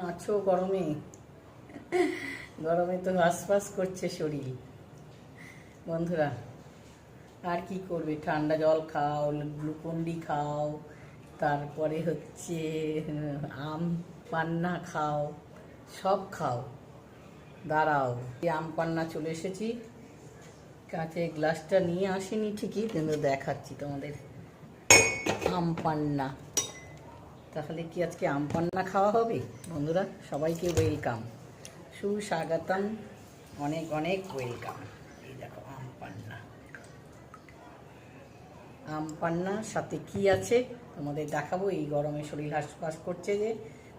আছো গরমে? গরমে তো হাঁসফাঁস করছে শরীর বন্ধুরা। আর কি করবে, ঠান্ডা জল খাও, গ্লুকন্ডি খাও, তারপরে হচ্ছে আম পান্না খাও, সব খাও। দাঁড়াও, এই আম পান্না চলে এসেছি, কাঁচে গ্লাসটা নিয়ে আসিনি ঠিকই, কিন্তু দেখাচ্ছি তোমাদের আম পান্না। তাহলে কি আজকে আম পান্না খাওয়া হবে বন্ধুরা? সবাইকে ওয়েলকাম, সুস্বাগতম, অনেক অনেক ওয়েলকাম। এই দেখো আম পান্না। আম পান্নার সাথে কি আছে তোমাদের দেখাবো। এই গরমে শরীর হাঁসফাঁস করছে যে,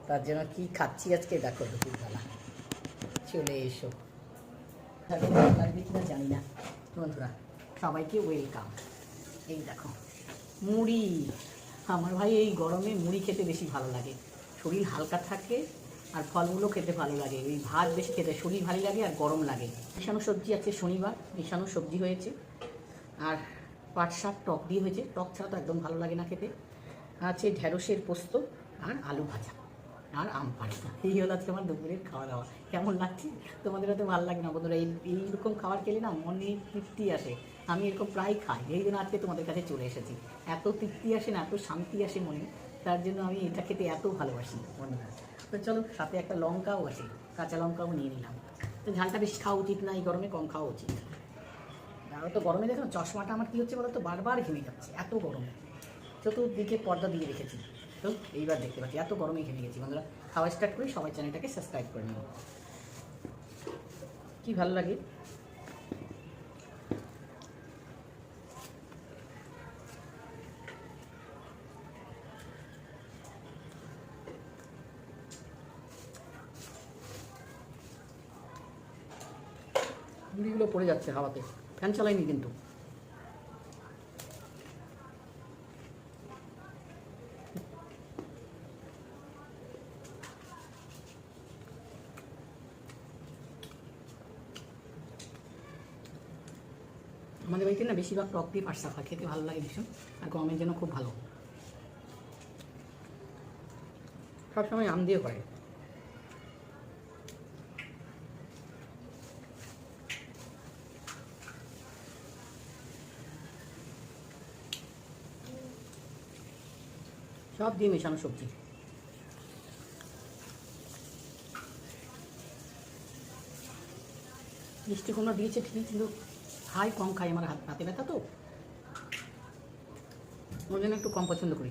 তার জন্য কি খাচ্ছি আজকে দেখো দুপুরবেলা। চলে এসো, লাগবে কিনা জানি না বন্ধুরা, সবাইকে ওয়েলকাম। এই দেখো মুড়ি। আমার ভাই এই গরমে মুড়ি খেতে বেশি ভালো লাগে, শরীর হালকা থাকে আর ফলগুলো খেতে ভালো লাগে। এই ভাত বেশি খেতে শরীর ভালো লাগে আর গরম লাগে। মিশানো সবজি আছে, শনিবার মিশানো সবজি হয়েছে, আর পাট শাক টক দিয়ে হয়েছে, টক ছাড়া তো একদম ভালো লাগে না খেতে। আছে ঢেঁড়সের পোস্ত আর আলু ভাজা আর আম পান্না। এই হলো আজকে আমার দুপুরের খাওয়া দাওয়া। কেমন লাগছে তোমাদের? তো ভালো লাগে না বন্ধুরা? এইরকম খাবার খেলে না মনে তৃপ্তি আসে। আমি এরকম প্রায় খাই, এই জন্য আজকে তোমাদের কাছে চলে এসেছি। এত তৃপ্তি আসে না, এত শান্তি আসে মনে, তার জন্য আমি এটা খেতে এত ভালোবাসি বন্ধুরা। তো চলো, সাথে একটা লঙ্কাও আছে, কাঁচা লঙ্কাও নিয়ে নিলাম। তো ঝালটা বেশি খাওয়া উচিত না, এই গরমে কম খাওয়া উচিত। আরও তো গরমে দেখো চশমাটা আমার কী হচ্ছে বলো তো, বারবার ঘেমে যাচ্ছে এত গরমে। চতুর্দিকে পর্দা দিয়ে রেখেছি, তো এইবার দেখতে পাচ্ছি এত গরমে ঘেমে গেছি বন্ধুরা। খাওয়া স্টার্ট করি, সবাই চ্যানেলটাকে সাবস্ক্রাইব করে নিও। কি ভালো লাগে মুড়িগুলো পড়ে যাচ্ছে হাওয়াতে, ফ্যান চালাইনি কিন্তু। আমাদের বাড়িতে না বেশিরভাগ টক দিয়ে পাট শাক হয়, খেতে ভালো লাগে ভীষণ, আর গরমের জন্য খুব ভালো। সবসময় আম দিয়ে করে। সব দিয়ে মেশানো সবজি। মিষ্টি কুমড়া দিয়েছে ঠিকই, কিন্তু কম খাই, আমার হাতে ব্যথা তো, ওই জন্য একটু কম পছন্দ করি।